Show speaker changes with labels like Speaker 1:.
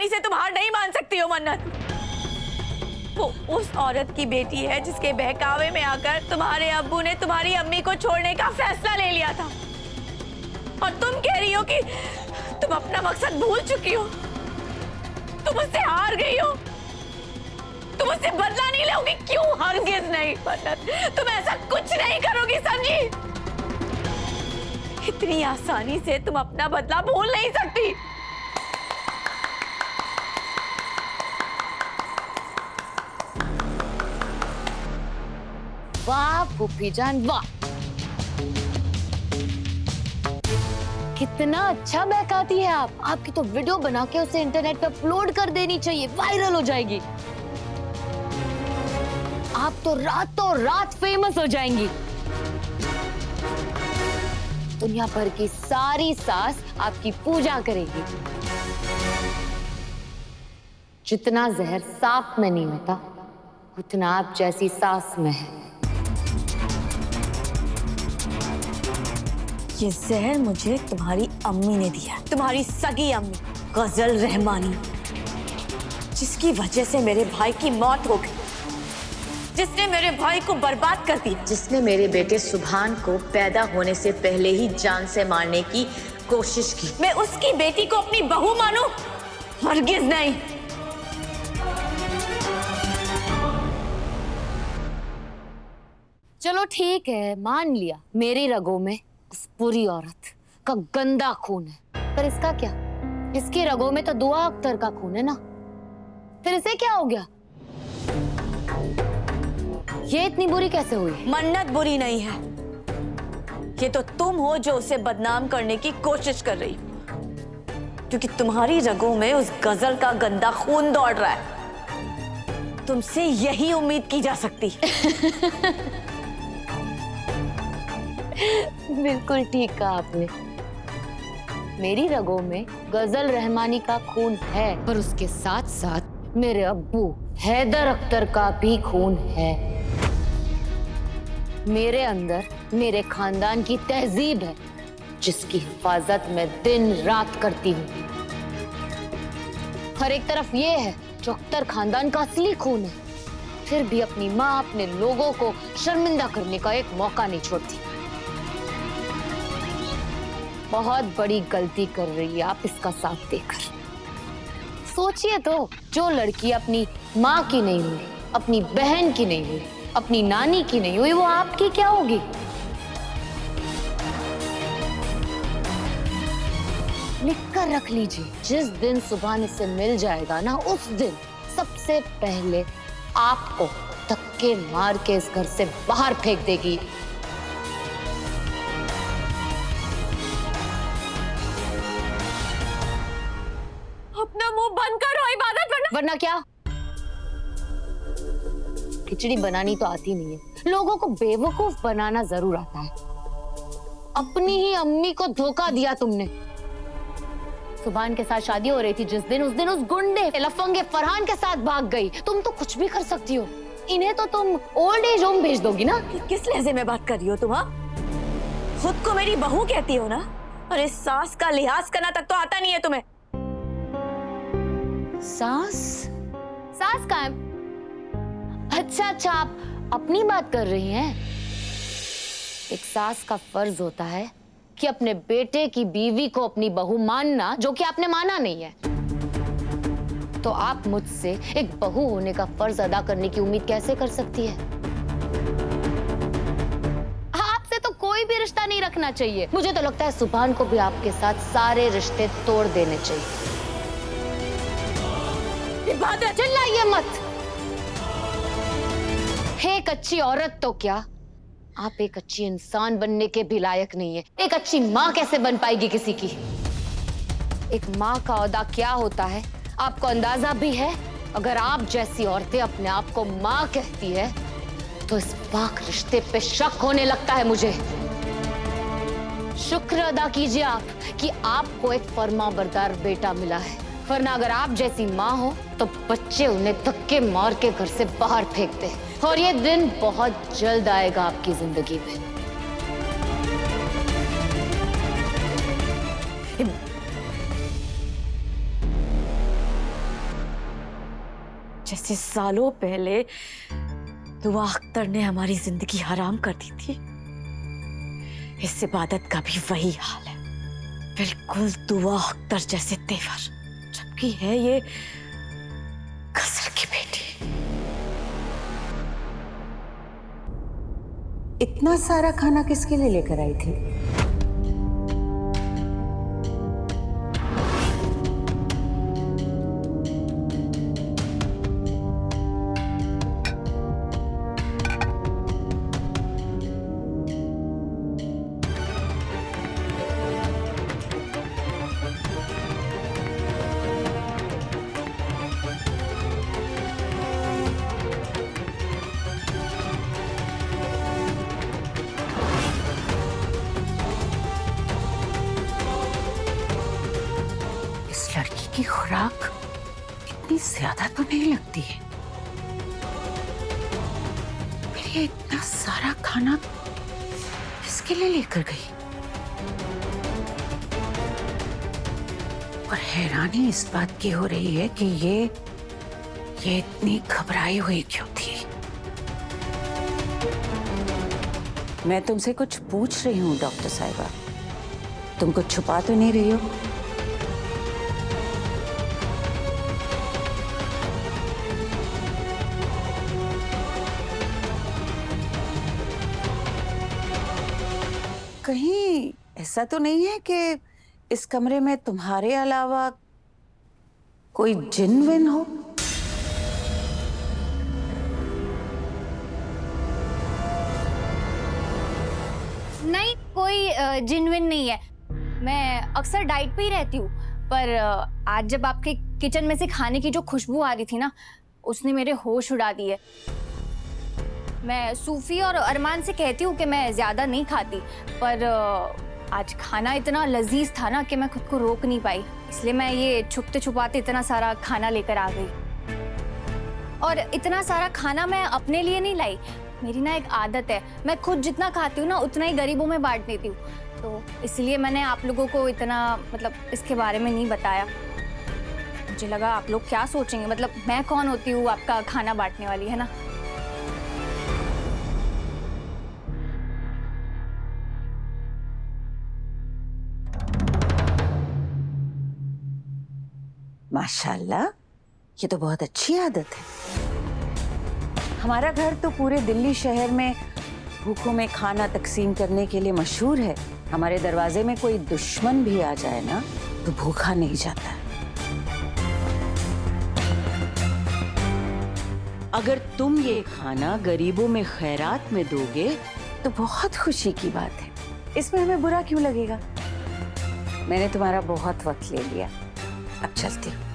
Speaker 1: आसानी से तुम हार नहीं मान सकती हो मन्नत। वो उस औरत की बेटी है जिसके बहकावे में आकर तुम्हारे अब्बू ने तुम्हारी अम्मी को छोड़ने का फैसला ले लिया था, और तुम कह रही हो कि तुम अपना मकसद भूल चुकी हो, तुम उससे हार गई हो, तुम उससे बदला नहीं लोगी। क्यों? हरगिज़ नहीं मन्नत, तुम ऐसा कुछ नहीं करोगी, समझी? इतनी आसानी से तुम अपना बदला भूल नहीं सकती।
Speaker 2: वाह फूफी जान वाह, कितना अच्छा बहकाती है आप। आपकी तो वीडियो बना के उसे इंटरनेट पे अपलोड कर देनी चाहिए, वायरल हो जाएगी। आप तो रातों रात फेमस हो जाएंगी। दुनिया भर की सारी सास आपकी पूजा करेगी। जितना जहर सांप में नहीं होता, उतना आप जैसी सास में है।
Speaker 1: ये जहर मुझे तुम्हारी अम्मी ने दिया, तुम्हारी सगी अम्मी गजल रहमानी, जिसकी वजह से मेरे भाई की मौत हो गई, जिसने मेरे भाई को बर्बाद कर दिया,
Speaker 3: जिसने मेरे बेटे सुभान को पैदा होने से पहले ही जान से मारने की कोशिश की।
Speaker 1: मैं उसकी बेटी को अपनी बहू मानूं? हरगिज़ नहीं।
Speaker 2: चलो ठीक है, मान लिया मेरी रगों में इस बुरी औरत का गंदा खून है, पर इसका क्या? इसकी रगों में तो दुआ अख्तर का खून है ना, फिर इसे क्या हो गया? ये इतनी बुरी कैसे हुई?
Speaker 1: मन्नत बुरी नहीं है, ये तो तुम हो जो उसे बदनाम करने की कोशिश कर रही हो, क्योंकि तुम्हारी रगों में उस गजल का गंदा खून दौड़ रहा है। तुमसे यही उम्मीद की जा सकती।
Speaker 2: बिल्कुल ठीक कहा आपने। मेरी रगों में गजल रहमानी का खून है, पर उसके साथ साथ मेरे अब्बू हैदर अख्तर का भी खून है। मेरे अंदर मेरे खानदान की तहजीब है, जिसकी हिफाजत मैं दिन रात करती हूँ। और एक तरफ ये है जो अख्तर खानदान का असली खून है, फिर भी अपनी माँ अपने लोगों को शर्मिंदा करने का एक मौका नहीं छोड़ती। बहुत बड़ी गलती कर रही है आप इसका साथ देकर। सोचिए तो, जो लड़की अपनी माँ की नहीं हुई, अपनी बहन की नहीं हुई, अपनी नानी की नहीं हुई, वो आपकी क्या होगी? लिख कर रख लीजिए, जिस दिन सुभान इससे मिल जाएगा ना, उस दिन सबसे पहले आपको धक्के मार के इस घर से बाहर फेंक देगी।
Speaker 1: अपना मुंह बंद करो, इबादत
Speaker 2: वरना क्या? खिचड़ी बनानी तो आती नहीं है, लोगों को बेवकूफ बनाना जरूर आता है। अपनी ही अम्मी को धोखा दिया तुमने। सुभान के साथ शादी हो रही थी जिस दिन, उस दिन उस गुंडे लफंगे फरहान के साथ भाग गई। तुम तो कुछ भी कर सकती हो, इन्हें तो तुम ओल्ड एज होम भेज दोगी ना।
Speaker 1: किस लहजे में बात कर रही हो तुम? हाँ, खुद को मेरी बहू कहती हो ना, और इस सास का लिहाज करना तक तो आता नहीं है तुम्हें।
Speaker 2: सास? सास का? अच्छा अच्छा, आप अपनी बात कर रही हैं। एक सास का फर्ज होता है कि अपने बेटे की बीवी को अपनी बहू मानना, जो कि आपने माना नहीं है। तो आप मुझसे एक बहू होने का फर्ज अदा करने की उम्मीद कैसे कर सकती है? आपसे तो कोई भी रिश्ता नहीं रखना चाहिए। मुझे तो लगता है सुभान को भी आपके साथ सारे रिश्ते तोड़ देने चाहिए।
Speaker 1: इबादत,
Speaker 2: चिल्लाइए मत। एक अच्छी औरत तो क्या, आप एक अच्छी इंसान बनने के भी लायक नहीं है। एक अच्छी माँ कैसे बन पाएगी किसी की? एक माँ का ओहदा क्या होता है आपको अंदाजा भी है? अगर आप जैसी औरतें अपने आप को माँ कहती है तो इस पाक रिश्ते पे शक होने लगता है मुझे। शुक्र अदा कीजिए आप कि आपको एक फर्माबरदार बेटा मिला है, वरना अगर आप जैसी माँ हो तो बच्चे उन्हें धक्के मार के घर से बाहर फेंकते हैं। और ये दिन बहुत जल्द आएगा आपकी जिंदगी में।
Speaker 1: जैसे सालों पहले दुआ अख्तर ने हमारी जिंदगी हराम कर दी थी, इस इबादत का भी वही हाल है। बिल्कुल दुआ अख्तर जैसे तेवर, जबकि है ये कसर की बेटी।
Speaker 4: इतना सारा खाना किसके लिए लेकर आई थी? लड़की की खुराक इतनी ज्यादा तो नहीं लगती है। फिर ये इतना सारा खाना किसके लिए लेकर गई? और हैरानी इस बात की हो रही है कि ये इतनी घबराई हुई क्यों थी? मैं तुमसे कुछ पूछ रही हूँ डॉक्टर साहिबा, तुम कुछ छुपा तो नहीं रही हो? कहीं ऐसा तो नहीं है कि इस कमरे में तुम्हारे अलावा कोई जिन विन हो?
Speaker 2: नहीं, कोई जिनविन नहीं है। मैं अक्सर डाइट पे ही रहती हूँ, पर आज जब आपके किचन में से खाने की जो खुशबू आ रही थी ना, उसने मेरे होश उड़ा दिए। मैं सूफी और अरमान से कहती हूँ कि मैं ज्यादा नहीं खाती, पर आज खाना इतना लजीज था ना कि मैं खुद को रोक नहीं पाई, इसलिए मैं ये छुपते छुपाते इतना सारा खाना लेकर आ गई। और इतना सारा खाना मैं अपने लिए नहीं लाई, मेरी ना एक आदत है, मैं खुद जितना खाती हूँ ना उतना ही गरीबों में बांट देती हूँ, तो इसलिए मैंने आप लोगों को इतना इसके बारे में नहीं बताया। मुझे लगा आप लोग क्या सोचेंगे, मैं कौन होती हूँ आपका खाना बांटने वाली, है ना।
Speaker 4: माशाल्लाह, ये तो बहुत अच्छी आदत है। हमारा घर तो पूरे दिल्ली शहर में भूखों में खाना तकसीम करने के लिए मशहूर है। हमारे दरवाजे में कोई दुश्मन भी आ जाए ना तो भूखा नहीं जाता। अगर तुम ये खाना गरीबों में खैरात में दोगे तो बहुत खुशी की बात है, इसमें हमें बुरा क्यों लगेगा? मैंने तुम्हारा बहुत वक्त ले लिया, अब चलती हूँ।